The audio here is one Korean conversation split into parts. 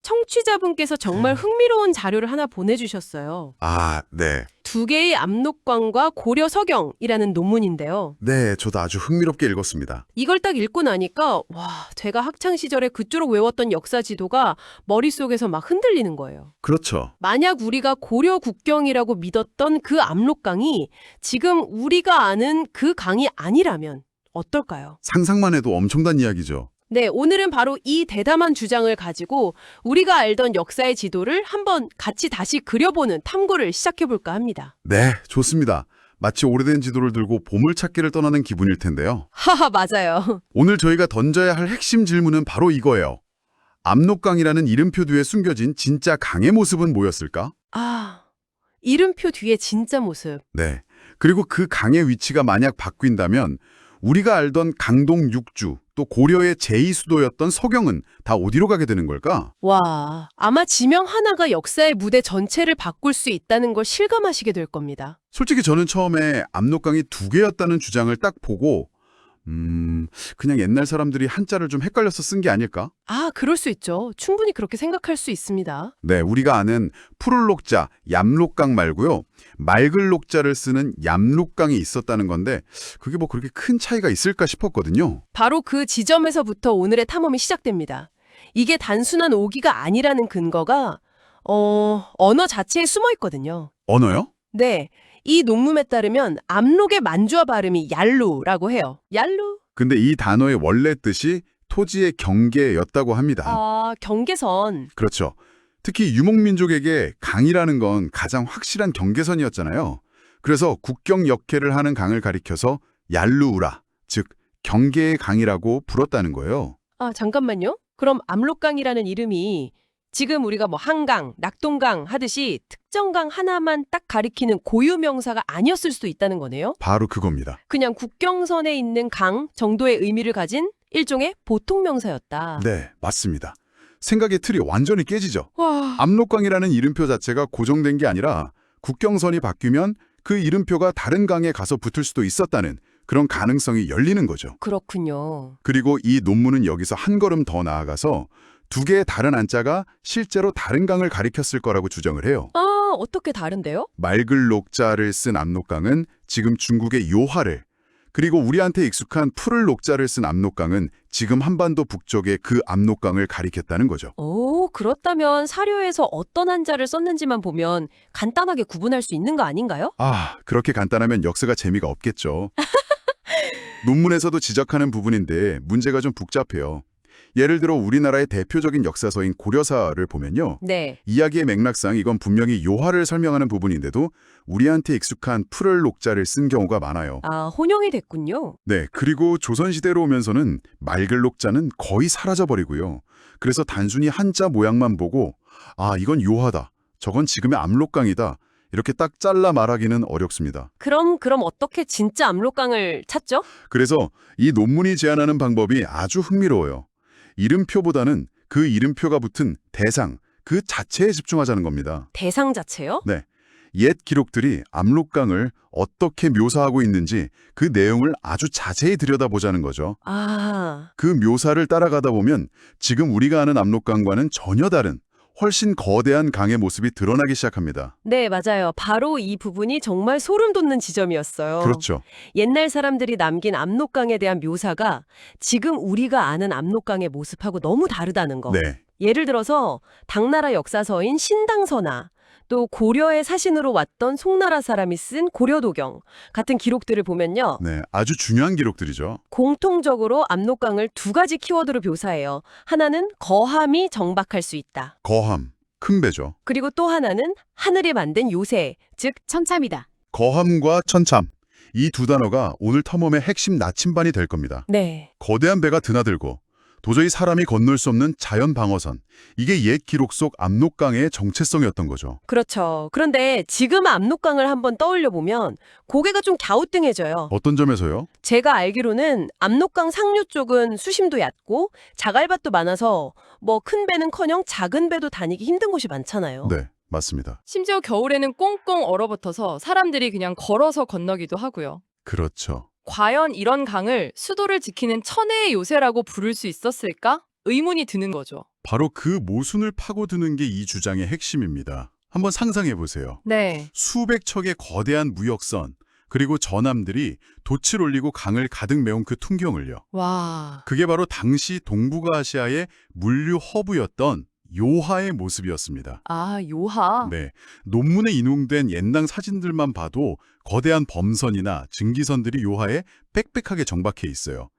청취자분께서 정말 흥미로운 자료를 하나 보내주셨어요. 아, 네. 두 개의 압록강과 고려 서경이라는 논문인데요. 네, 저도 아주 흥미롭게 읽었습니다. 이걸 딱 읽고 나니까 와, 제가 학창 시절에 그쪼록 외웠던 역사 지도가 머릿속에서 막 흔들리는 거예요. 그렇죠. 만약 우리가 고려 국경이라고 믿었던 그 압록강이 지금 우리가 아는 그 강이 아니라면 어떨까요? 상상만 해도 엄청난 이야기죠. 네, 오늘은 바로 이 대담한 주장을 가지고 우리가 알던 역사의 지도를 한번 같이 다시 그려보는 탐구를 시작해볼까 합니다. 네, 좋습니다. 마치 오래된 지도를 들고 보물찾기를 떠나는 기분일 텐데요. 하하, 맞아요. 오늘 저희가 던져야 할 핵심 질문은 바로 이거예요. 압록강이라는 이름표 뒤에 숨겨진 진짜 강의 모습은 뭐였을까? 아, 이름표 뒤에 진짜 모습. 네. 그리고 그 강의 위치가 만약 바뀐다면 우리가 알던 강동 육주, 또 고려의 제2수도였던 서경은 다 어디로 가게 되는 걸까? 와, 아마 지명 하나가 역사의 무대 전체를 바꿀 수 있다는 걸 실감하시게 될 겁니다. 솔직히 저는 처음에 압록강이 두 개였다는 주장을 딱 보고 그냥 옛날 사람들이 한자를 좀 헷갈려서 쓴 게 아닐까? 아, 그럴 수 있죠. 충분히 그렇게 생각할 수 있습니다. 네, 우리가 아는 푸를 녹자, 얌록강 말고요. 맑을 녹자를 쓰는 얌록강이 있었다는 건데 그게 뭐 그렇게 큰 차이가 있을까 싶었거든요. 바로 그 지점에서부터 오늘의 탐험이 시작됩니다. 이게 단순한 오기가 아니라는 근거가 언어 자체에 숨어 있거든요. 언어요? 네, 이 논문에 따르면 압록의 만주어 발음이 얄루라고 해요. 얄루? 근데 이 단어의 원래 뜻이 토지의 경계였다고 합니다. 아, 경계선. 그렇죠. 특히 유목민족에게 강이라는 건 가장 확실한 경계선이었잖아요. 그래서 국경 역해를 하는 강을 가리켜서 얄루우라, 즉 경계의 강이라고 불었다는 거예요. 아, 잠깐만요. 그럼 압록강이라는 이름이 지금 우리가 뭐 한강, 낙동강 하듯이 특정 강 하나만 딱 가리키는 고유 명사가 아니었을 수도 있다는 거네요. 바로 그겁니다. 그냥 국경선에 있는 강 정도의 의미를 가진 일종의 보통 명사였다. 네, 맞습니다. 생각의 틀이 완전히 깨지죠. 와, 압록강이라는 이름표 자체가 고정된 게 아니라 국경선이 바뀌면 그 이름표가 다른 강에 가서 붙을 수도 있었다는 그런 가능성이 열리는 거죠. 그렇군요. 그리고 이 논문은 여기서 한 걸음 더 나아가서 두 개의 다른 한자가 실제로 다른 강을 가리켰을 거라고 주장을 해요. 아, 어떻게 다른데요? 맑을 녹자를 쓴 압록강은 지금 중국의 요하를, 그리고 우리한테 익숙한 푸를 녹자를 쓴 압록강은 지금 한반도 북쪽의 그 압록강을 가리켰다는 거죠. 오, 그렇다면 사료에서 어떤 한자를 썼는지만 보면 간단하게 구분할 수 있는 거 아닌가요? 아, 그렇게 간단하면 역사가 재미가 없겠죠. 논문에서도 지적하는 부분인데 문제가 좀 복잡해요. 예를 들어 우리나라의 대표적인 역사서인 고려사를 보면요. 네. 이야기의 맥락상 이건 분명히 요하를 설명하는 부분인데도 우리한테 익숙한 풀을 녹자를 쓴 경우가 많아요. 아, 혼용이 됐군요. 네, 그리고 조선시대로 오면서는 맑을 녹자는 거의 사라져버리고요. 그래서 단순히 한자 모양만 보고 아, 이건 요하다, 저건 지금의 압록강이다 이렇게 딱 잘라 말하기는 어렵습니다. 그럼 어떻게 진짜 압록강을 찾죠? 그래서 이 논문이 제안하는 방법이 아주 흥미로워요. 이름표보다는 그 이름표가 붙은 대상, 그 자체에 집중하자는 겁니다. 대상 자체요? 네, 옛 기록들이 압록강을 어떻게 묘사하고 있는지 그 내용을 아주 자세히 들여다보자는 거죠. 아, 그 묘사를 따라가다 보면 지금 우리가 아는 압록강과는 전혀 다른 훨씬 거대한 강의 모습이 드러나기 시작합니다. 네, 맞아요. 바로 이 부분이 정말 소름 돋는 지점이었어요. 그렇죠. 옛날 사람들이 남긴 압록강에 대한 묘사가 지금 우리가 아는 압록강의 모습하고 너무 다르다는 거. 네, 예를 들어서 당나라 역사서인 신당서나 또 고려의 사신으로 왔던 송나라 사람이 쓴 고려도경 같은 기록들을 보면요. 네, 아주 중요한 기록들이죠. 공통적으로 압록강을 두 가지 키워드로 묘사해요. 하나는 거함이 정박할 수 있다. 거함, 큰 배죠. 그리고 또 하나는 하늘이 만든 요새, 즉 천참이다. 거함과 천참, 이 두 단어가 오늘 탐험의 핵심 나침반이 될 겁니다. 네. 거대한 배가 드나들고 도저히 사람이 건널 수 없는 자연 방어선, 이게 옛 기록 속 압록강의 정체성이었던 거죠. 그렇죠. 그런데 지금 압록강을 한번 떠올려 보면 고개가 좀 갸우뚱해져요. 어떤 점에서요? 제가 알기로는 압록강 상류 쪽은 수심도 얕고 자갈밭도 많아서 뭐 큰 배는커녕 작은 배도 다니기 힘든 곳이 많잖아요. 네, 맞습니다. 심지어 겨울에는 꽁꽁 얼어붙어서 사람들이 그냥 걸어서 건너기도 하고요. 그렇죠. 과연 이런 강을 수도를 지키는 천혜의 요새라고 부를 수 있었을까? 의문이 드는 거죠. 바로 그 모순을 파고드는 게 이 주장의 핵심입니다. 한번 상상해 보세요. 네. 수백 척의 거대한 무역선, 그리고 전함들이 돛을 올리고 강을 가득 메운 그 풍경을요. 와. 그게 바로 당시 동북아시아의 물류 허브였던 요하의 모습이었습니다. 아, 요하. 네, 논문에 인용된 옛날 사진들만 봐도 거대한 범선이나 증기선들이 요하에 빽빽하게 정박해 있어요.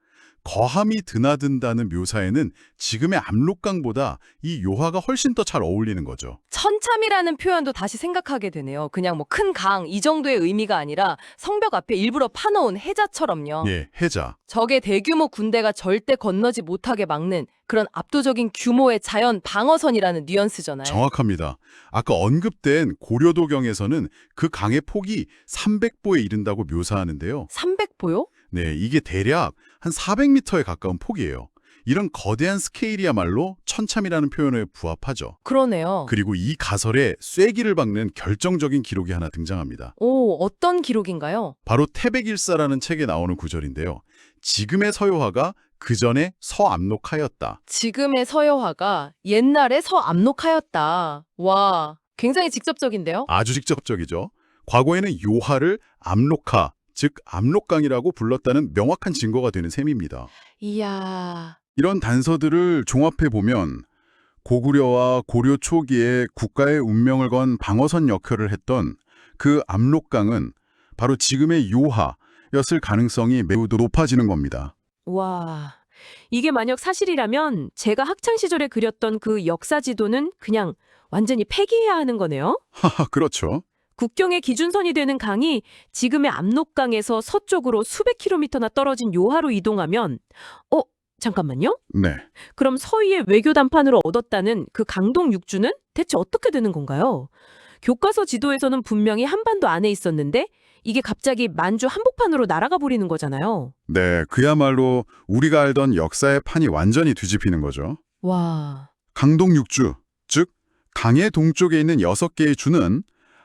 거함이 드나든다는 묘사에는 지금의 압록강보다 이 요하가 훨씬 더 잘 어울리는 거죠. 천참이라는 표현도 다시 생각하게 되네요. 그냥 뭐 큰 강 이 정도의 의미가 아니라 성벽 앞에 일부러 파놓은 해자처럼요. 예, 해자. 적의 대규모 군대가 절대 건너지 못하게 막는 그런 압도적인 규모의 자연 방어선이라는 뉘앙스잖아요. 정확합니다. 아까 언급된 고려도경에서는 그 강의 폭이 300보에 이른다고 묘사하는데요. 300보요? 네, 이게 대략 한 400m에 가까운 폭이에요. 이런 거대한 스케일이야말로 천참이라는 표현에 부합하죠. 그러네요. 그리고 이 가설에 쐐기를 박는 결정적인 기록이 하나 등장합니다. 오, 어떤 기록인가요? 바로 태백일사라는 책에 나오는 구절인데요. 지금의 서요하가 그 전에 서압록하였다. 지금의 서여화가 옛날의 서압록하였다. 와, 굉장히 직접적인데요? 아주 직접적이죠. 과거에는 요하를 압록하, 즉 압록강이라고 불렀다는 명확한 증거가 되는 셈입니다. 이야, 이런 단서들을 종합해 보면 고구려와 고려 초기에 국가의 운명을 건 방어선 역할을 했던 그 압록강은 바로 지금의 요하였을 가능성이 매우 높아지는 겁니다. 와, 이게 만약 사실이라면 제가 학창시절에 그렸던 그 역사 지도는 그냥 완전히 폐기해야 하는 거네요? 하하, 그렇죠. 국경의 기준선이 되는 강이 지금의 압록강에서 서쪽으로 수백 킬로미터나 떨어진 요하로 이동하면 잠깐만요? 네. 그럼 서위의 외교 담판으로 얻었다는 그 강동 육주는 대체 어떻게 되는 건가요? 교과서 지도에서는 분명히 한반도 안에 있었는데 이게 갑자기 만주 한복판으로 날아가 버리는 거잖아요. 네, 그야말로 우리가 알던 역사의 판이 완전히 뒤집히는 거죠. 와, 강동 육주, 즉 강의 동쪽에 있는 6개의 주는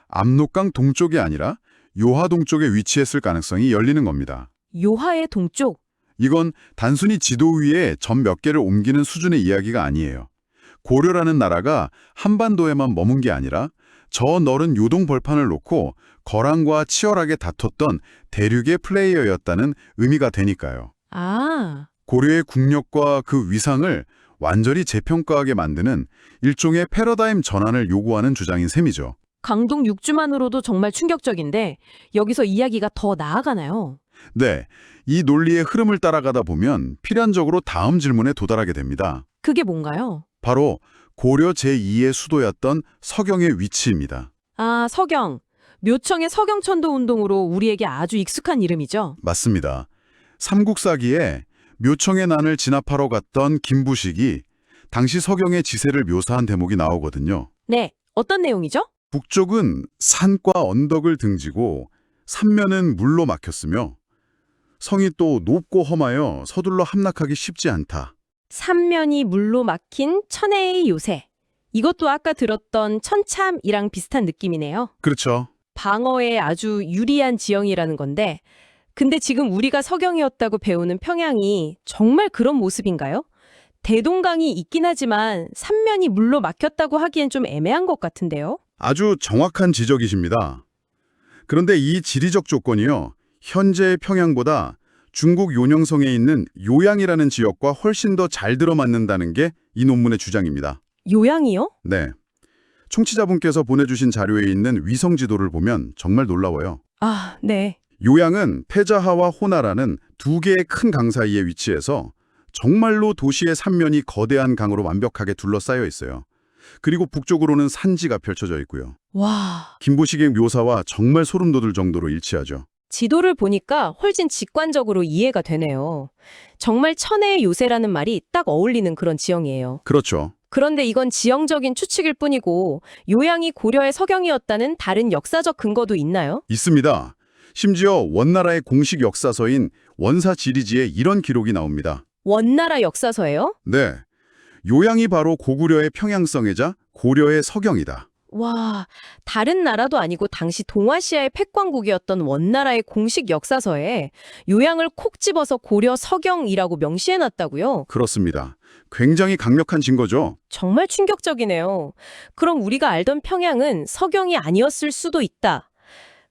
압록강 동쪽이 아니라 요하 동쪽에 위치했을 가능성이 열리는 겁니다. 요하의 동쪽. 이건 단순히 지도 위에 점 몇 개를 옮기는 수준의 이야기가 아니에요. 고려라는 나라가 한반도에만 머문 게 아니라 저 넓은 요동 벌판을 놓고 거란과 치열하게 다퉜던 대륙의 플레이어였다는 의미가 되니까요. 아, 고려의 국력과 그 위상을 완전히 재평가하게 만드는 일종의 패러다임 전환을 요구하는 주장인 셈이죠. 강동 육주만으로도 정말 충격적인데 여기서 이야기가 더 나아가나요? 네, 이 논리의 흐름을 따라가다 보면 필연적으로 다음 질문에 도달하게 됩니다. 그게 뭔가요? 바로 고려 제2의 수도였던 서경의 위치입니다. 아, 서경. 묘청의 서경천도 운동으로 우리에게 아주 익숙한 이름이죠. 맞습니다. 삼국사기에 묘청의 난을 진압하러 갔던 김부식이 당시 서경의 지세를 묘사한 대목이 나오거든요. 네, 어떤 내용이죠? 북쪽은 산과 언덕을 등지고 삼면은 물로 막혔으며 성이 또 높고 험하여 서둘러 함락하기 쉽지 않다. 삼면이 물로 막힌 천혜의 요새. 이것도 아까 들었던 천참이랑 비슷한 느낌이네요. 그렇죠. 방어에 아주 유리한 지형이라는 건데, 근데 지금 우리가 서경이었다고 배우는 평양이 정말 그런 모습인가요? 대동강이 있긴 하지만 삼면이 물로 막혔다고 하기엔 좀 애매한 것 같은데요? 아주 정확한 지적이십니다. 그런데 이 지리적 조건이요, 현재의 평양보다 중국 요녕성에 있는 요양이라는 지역과 훨씬 더 잘 들어맞는다는 게 이 논문의 주장입니다. 요양이요? 네. 청취자분께서 보내주신 자료에 있는 위성 지도를 보면 정말 놀라워요. 아, 네. 요양은 페자하와 호나라는 두 개의 큰 강 사이에 위치해서 정말로 도시의 삼면이 거대한 강으로 완벽하게 둘러싸여 있어요. 그리고 북쪽으로는 산지가 펼쳐져 있고요. 와, 김보식의 묘사와 정말 소름 돋을 정도로 일치하죠. 지도를 보니까 훨씬 직관적으로 이해가 되네요. 정말 천혜의 요새라는 말이 딱 어울리는 그런 지형이에요. 그렇죠. 그런데 이건 지형적인 추측일 뿐이고 요양이 고려의 서경이었다는 다른 역사적 근거도 있나요? 있습니다. 심지어 원나라의 공식 역사서인 원사지리지에 이런 기록이 나옵니다. 원나라 역사서예요? 네. 요양이 바로 고구려의 평양성이자 고려의 서경이다. 와, 다른 나라도 아니고 당시 동아시아의 패권국이었던 원나라의 공식 역사서에 요양을 콕 집어서 고려 서경이라고 명시해놨다고요? 그렇습니다. 굉장히 강력한 증거죠. 정말 충격적이네요. 그럼 우리가 알던 평양은 서경이 아니었을 수도 있다.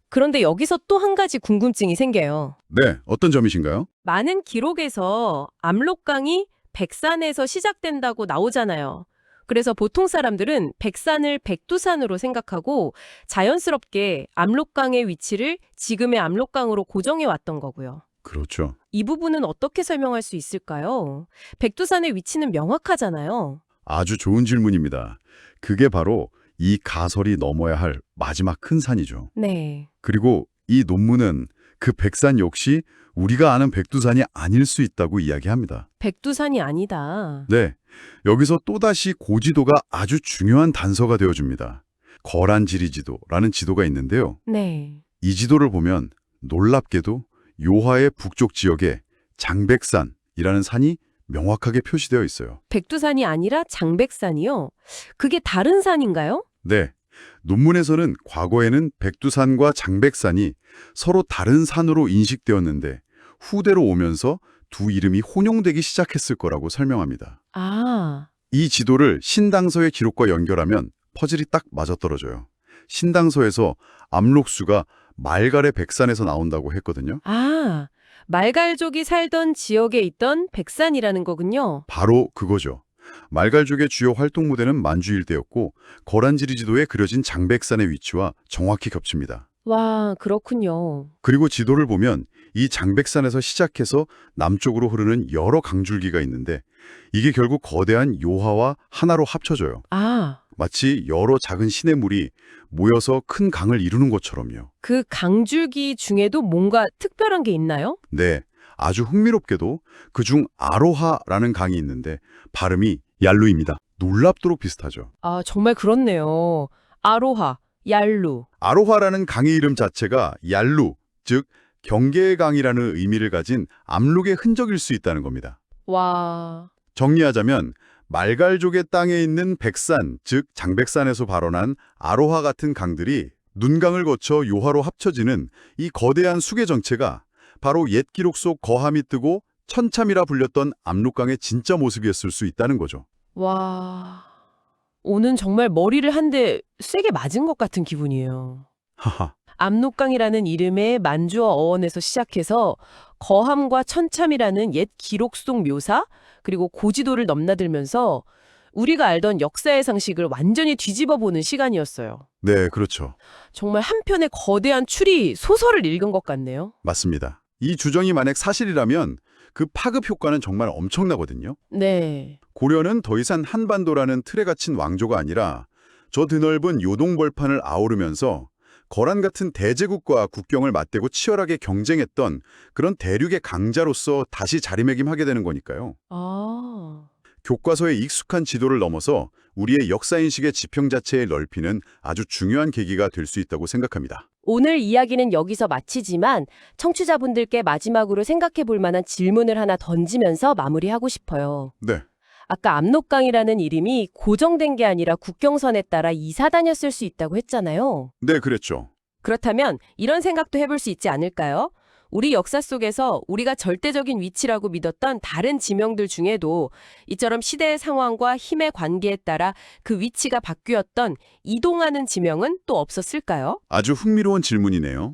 그런데 여기서 또 한 가지 궁금증이 생겨요. 네, 어떤 점이신가요? 많은 기록에서 압록강이 백산에서 시작된다고 나오잖아요. 그래서 보통 사람들은 백산을 백두산으로 생각하고 자연스럽게 압록강의 위치를 지금의 압록강으로 고정해 왔던 거고요. 그렇죠. 이 부분은 어떻게 설명할 수 있을까요? 백두산의 위치는 명확하잖아요. 아주 좋은 질문입니다. 그게 바로 이 가설이 넘어야 할 마지막 큰 산이죠. 네. 그리고 이 논문은 그 백산 역시 우리가 아는 백두산이 아닐 수 있다고 이야기합니다. 백두산이 아니다. 네, 여기서 또다시 고지도가 아주 중요한 단서가 되어줍니다. 거란지리지도라는 지도가 있는데요. 네. 이 지도를 보면 놀랍게도 요하의 북쪽 지역에 장백산이라는 산이 명확하게 표시되어 있어요. 백두산이 아니라 장백산이요? 그게 다른 산인가요? 네, 논문에서는 과거에는 백두산과 장백산이 서로 다른 산으로 인식되었는데 후대로 오면서 두 이름이 혼용되기 시작했을 거라고 설명합니다. 아, 이 지도를 신당서의 기록과 연결하면 퍼즐이 딱 맞아떨어져요. 신당서에서 압록수가 말갈의 백산에서 나온다고 했거든요. 아, 말갈족이 살던 지역에 있던 백산이라는 거군요. 바로 그거죠. 말갈족의 주요 활동 무대는 만주 일대였고 거란지리 지도에 그려진 장백산의 위치와 정확히 겹칩니다. 와, 그렇군요. 그리고 지도를 보면 이 장백산에서 시작해서 남쪽으로 흐르는 여러 강줄기가 있는데 이게 결국 거대한 요하와 하나로 합쳐져요. 아, 마치 여러 작은 시냇물이 모여서 큰 강을 이루는 것처럼요. 그 강줄기 중에도 뭔가 특별한 게 있나요? 네, 아주 흥미롭게도 그중 아로하라는 강이 있는데 발음이 얄루입니다. 놀랍도록 비슷하죠. 아, 정말 그렇네요. 아로하, 얄루. 아로하라는 강의 이름 자체가 얄루, 즉 경계의 강이라는 의미를 가진 압록의 흔적일 수 있다는 겁니다. 와, 정리하자면 말갈족의 땅에 있는 백산, 즉 장백산에서 발원한 아로하 같은 강들이 눈강을 거쳐 요하로 합쳐지는 이 거대한 수계 정체가 바로 옛 기록 속 거함이 뜨고 천참이라 불렸던 압록강의 진짜 모습이었을 수 있다는 거죠. 와, 오는 정말 머리를 한 대 세게 맞은 것 같은 기분이에요. 하하. 압록강이라는 이름의 만주어 어원에서 시작해서 거함과 천참이라는 옛 기록 속 묘사, 그리고 고지도를 넘나들면서 우리가 알던 역사의 상식을 완전히 뒤집어 보는 시간이었어요. 네, 그렇죠. 정말 한 편의 거대한 추리 소설을 읽은 것 같네요. 맞습니다. 이 주정이 만약 사실이라면 그 파급 효과는 정말 엄청나거든요. 네. 고려는 더 이상 한반도라는 틀에 갇힌 왕조가 아니라 저 드넓은 요동벌판을 아우르면서 거란 같은 대제국과 국경을 맞대고 치열하게 경쟁했던 그런 대륙의 강자로서 다시 자리매김하게 되는 거니까요. 아, 교과서의 익숙한 지도를 넘어서 우리의 역사인식의 지평 자체에 넓히는 아주 중요한 계기가 될 수 있다고 생각합니다. 오늘 이야기는 여기서 마치지만 청취자분들께 마지막으로 생각해 볼 만한 질문을 하나 던지면서 마무리하고 싶어요. 네, 아까 압록강이라는 이름이 고정된 게 아니라 국경선에 따라 이사 다녔을 수 있다고 했잖아요. 네, 그랬죠. 그렇다면 이런 생각도 해볼 수 있지 않을까요? 우리 역사 속에서 우리가 절대적인 위치라고 믿었던 다른 지명들 중에도 이처럼 시대의 상황과 힘의 관계에 따라 그 위치가 바뀌었던 이동하는 지명은 또 없었을까요? 아주 흥미로운 질문이네요.